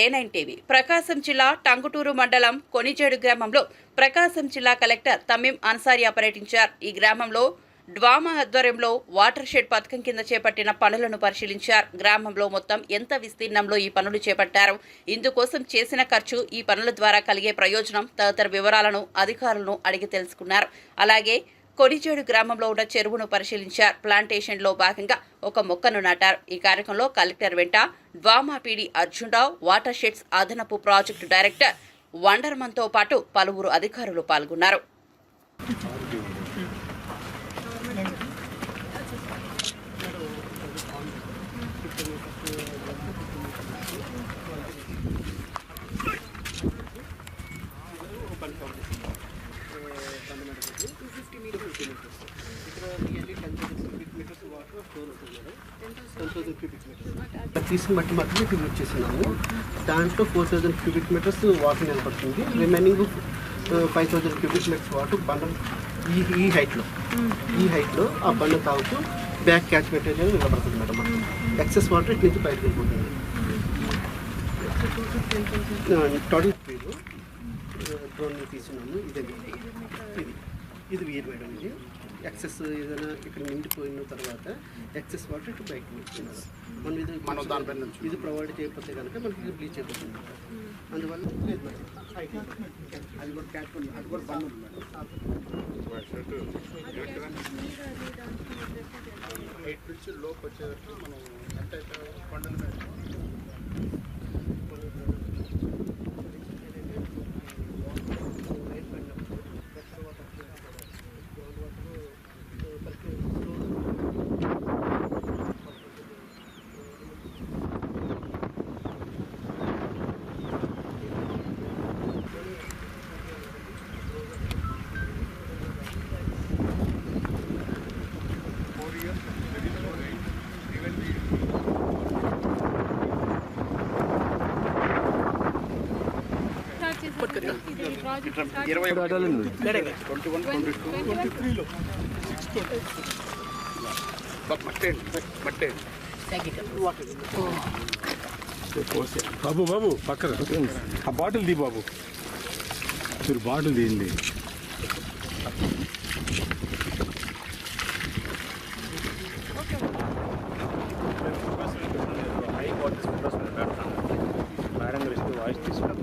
A9 TV. ప్రకాశం జిల్లా టంగుటూరు మండలం కొనిజేడు గ్రామంలో ప్రకాశం జిల్లా కలెక్టర్ తమీం అన్సారీ పర్యటించారు. ఈ గ్రామంలో డ్వామా ఆధ్వర్యంలో వాటర్ షెడ్ పథకం కింద చేపట్టిన పనులను పరిశీలించారు. గ్రామంలో మొత్తం ఎంత విస్తీర్ణంలో ఈ పనులు చేపట్టారు, ఇందుకోసం చేసిన ఖర్చు, ఈ పనుల ద్వారా కలిగే ప్రయోజనం తదితర వివరాలను అధికారులను అడిగి తెలుసుకున్నారు. అలాగే కొనిజేడు గ్రామంలో ఉన్న చెరువును పరిశీలించారు. ప్లాంటేషన్లో భాగంగా ఒక మొక్కను నాటారు. ఈ కార్యక్రమంలో కలెక్టర్ వెంట డ్వామా పీడీ అర్జున్రావు, వాటర్ షెడ్స్ అదనపు ప్రాజెక్టు డైరెక్టర్ వండర్మన్తో పాటు పలువురు అధికారులు పాల్గొన్నారు. తీసిన మట్టి మాత్రమే ఫిల్అప్ చేస్తున్నాము. దాంట్లో 4000 క్యూబిక్ మీటర్స్ వాటర్ నిలబడుతుంది. రిమైనింగ్ 5000 క్యూబిక్ మీటర్స్ వాటర్ బండ ఈ హైట్లో ఆ బండ తాగుతూ బ్యాక్ క్యాచ్ మెటీరియల్ నిలబడుతుంది మేడం. మొత్తం ఎక్సెస్ వాటర్ ఇటు నుంచి బయటకు వెళ్ళిపోతుంది. టోటల్ స్పీడ్ డ్రోన్ తీసుకున్నాము. ఇది వీర్ మేడం. ఇది ఎక్సెస్ ఏదైనా ఇక్కడ నిండిపోయిన తర్వాత ఎక్సెస్ వాటర్ ఇటు బయటకు వెళ్తున్నారు. మనం దానిపైన ఇది ప్రొవైడ్ చేయకపోతే కనుక మనకి ఇది బ్లీచ్ అయిపోతుంది. అందువల్ల లేదు మేడం. అది కూడా క్యాచ్ అది కూడా బండ్ ఉంది మేడం. 8 నుంచి లోపు వచ్చేటట్టు మనం ఎంత అయితే పండుగ బాబు బాబు పక్కన ఆ బాటిల్ తీ బాబు, మీరు బాటిల్ తీయండి. వాయిస్ తీసుకుంటాం.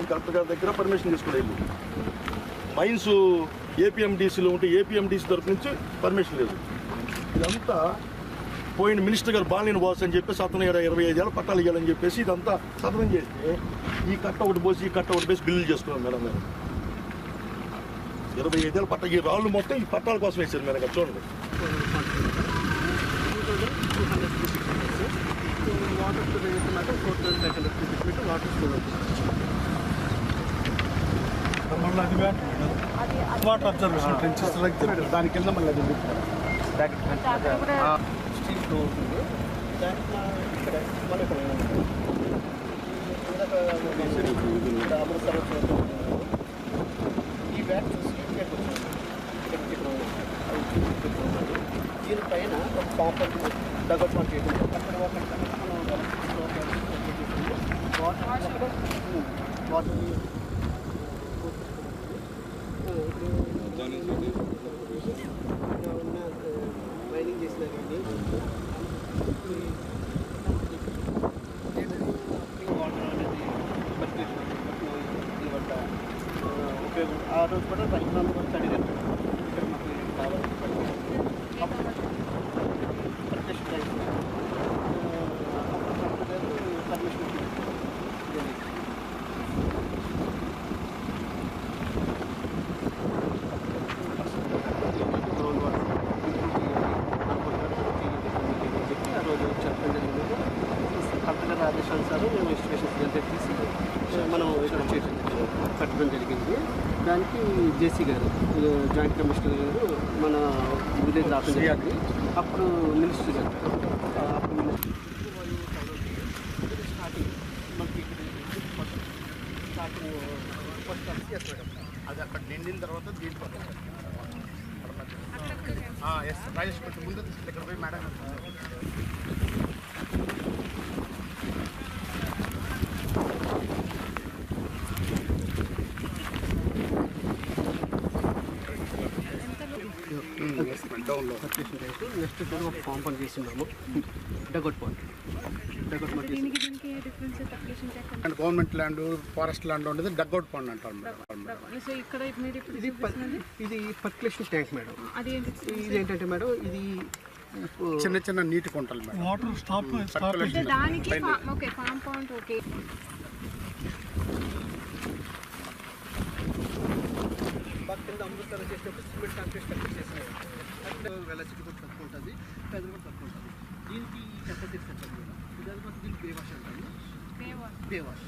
కలెక్టర్ గారి దగ్గర పర్మిషన్ తీసుకుని వెళ్ళి మైన్స్ ఏపీఎండిసిలో ఉంటే ఏపీఎండిసి తరఫు నుంచి పర్మిషన్ లేదు. ఇదంతా పోయిన మినిస్టర్ గారు బాలిన బాస్ అని చెప్పేసి అతను 25 ఏళ్ళ పట్టాలు ఇవ్వాలని చెప్పేసి ఇదంతా సదనం చేస్తే ఈ కట్ట ఒకటి పోసి ఈ కట్ట ఒకటి పోసి బిల్లులు చేసుకున్నాం మేడం. మేము 25 ఏళ్ళ పట్ట ఈ రాళ్ళు మొత్తం ఈ పట్టాల కోసం వేసారు మేడం. చూడండి వాటర్ అబ్జర్వేషన్ ట్రెంచెస్ దాని కింద మళ్ళీ స్టీల్ ఫ్లో ఉంటుంది. దాంట్లో ఇక్కడ మన ఈ బ్యాగ్ చూసి దీనిపైన ఒక కాంపౌండ్ డగౌట్ చేయడం అక్కడ వాటర్ మైనింగ్ చేసినా కానీ వాటర్ అనేది దీనివల్ల ఉపయోగం. ఆ రోజు కూడా రైతులందరూ కూడా చదివారు. ఇక్కడ మాకు కావాలి ప్రత్యక్ష పర్మిషన్ కలెక్టర్ ఆదేశానుసారం మేము ఎస్టిమేషన్స్ దగ్గర తీసి మనం ఇక్కడ కట్టడం జరిగింది. దానికి జేసీ గారు జాయింట్ కమిషనర్ గారు మన విలేజ్ రావడం జరిగింది. అప్పుడు మినిస్టర్ గారు అప్పుడు స్టార్టింగ్ మనకి స్టార్టింగ్ ఫస్ట్ నెక్స్ట్ ఒక ఫామ్ పని చేస్తున్నాము dugout point and government land forest land ఉండేది డగ్అవుట్ పాండ్ అంటారు ఇది పర్క్యులేషన్ ట్యాంక్ మేడం. ఇది ఏంటంటే మేడం, ఇది చిన్న చిన్న నీటి కుంటలు మేడం. వాటర్ స్టాప్ దానికి ఓకే కాంపౌండ్ ఓకే కింద అమృతాలు చేసినప్పుడు సిమెంట్ కాంక్రీట్ స్ట్రక్చర్ చేసినాయి. వెలసిటీ కూడా తక్కువ ఉంటుంది, పెద్ద కూడా తక్కువ ఉంటుంది. దీనికి కెపాసిటీ ఉంటుంది మేడం. దానికోసం దీనికి బేవాష్ అంటాము. బేవాష్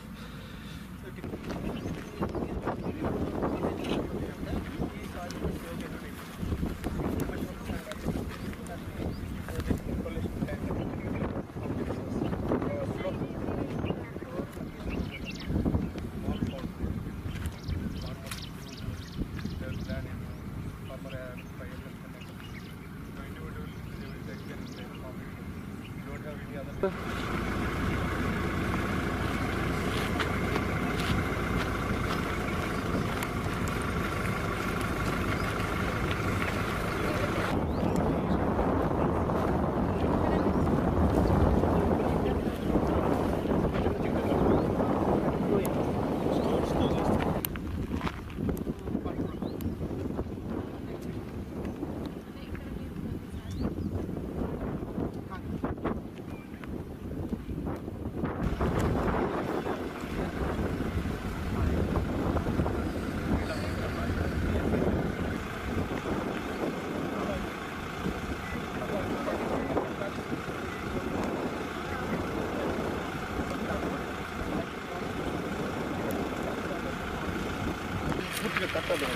పూర్తిగా కట్టాలి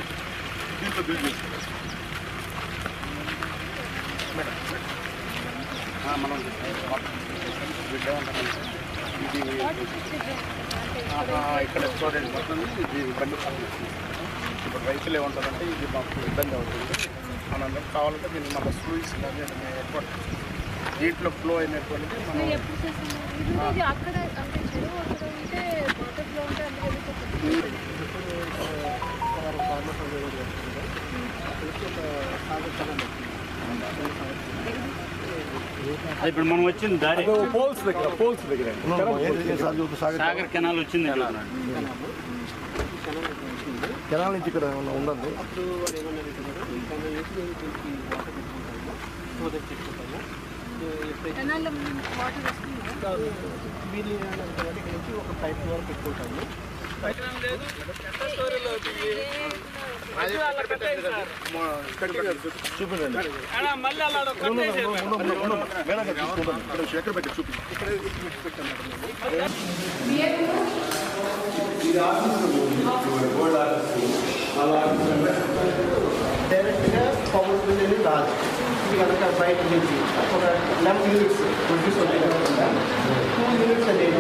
దీంట్లో బిల్డ్ చేసుకోవాలి మనం ఇది ఇక్కడ స్టోరేజ్ పడుతుంది. ఇది బండి ఇప్పుడు రైతులు ఏమంటారంటే ఇది మాకు ఇబ్బంది అవుతుంది. మనం కావాలంటే దీన్ని మన స్లూయిస్ కానీ ఏర్పాటు దీంట్లో ఫ్లో అయినటువంటిది మనం అక్కడ అంటే చెరువు అక్కడ ఉంటే వాటర్ ఫ్లో ఉంటే ఇప్పుడు మనం వచ్చింది దారి పోల్స్ దగ్గర సాగర్ కెనాల్ వచ్చింది కెనాల్ నుంచి ఇక్కడ ఏమన్నా ఉందండి. అప్పుడు వాడు ఏమన్నా ఈ కెనాల్ నుంచి దీనికి వాటర్ పెట్టుకుంటాము, స్టోరేజ్ పెట్టుకుంటాము. కెనాల్లో వాటర్ వస్తుందా? వీళ్ళు ఇక్కడ నుంచి ఒక పైప్ ద్వారా పెట్టుకుంటాము. చూపించండి ఎక్కడ పెట్టి చూపి డైరెక్ట్గా పవర్ బిల్ అనేది రాదు. ఇది కనుక బయట నుంచి ఒక 11 యూనిట్స్ ప్రొడ్యూస్ అవుతాయి కాకుండా 2 యూనిట్స్ అనేది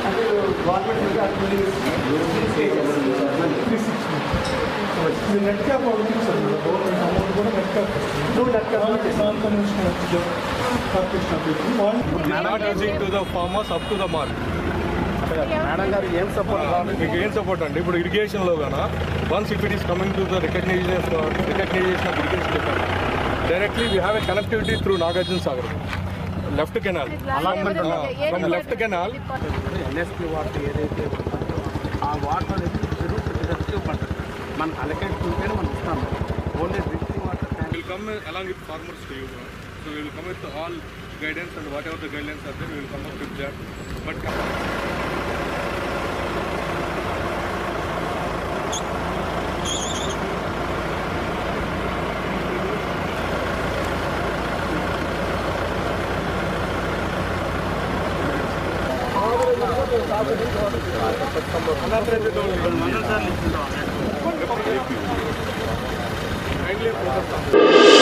అంటే గవర్నమెంట్ నుంచి ఆ 2 యూనిట్స్ నెట్ క్యాప్ అవుతుంది సార్. గవర్నమెంట్ అమౌంట్ కూడా net cap not using to the farmers up to the mark. Madam గారు ఏం సపోర్ట్ కావాలి? మీకు ఏం సపోర్ట్ అండి? ఇప్పుడు ఇరిగేషన్లో గానా once if it is coming to the recognisation of irrigation department directly we have a connectivity through Nagarjuna Sagar left canal from left canal NSP water ఏదైతే ఉంటుందో ఆ వాటర్ అనేది చెరువు పడుతుంది. మనం అలకేట్ ఉంటేనే మనం ఇస్తాము. Only drinking water will come along with farmers to you. So we will come with all guidance and whatever the guidelines are there, we will come up with that. But kindly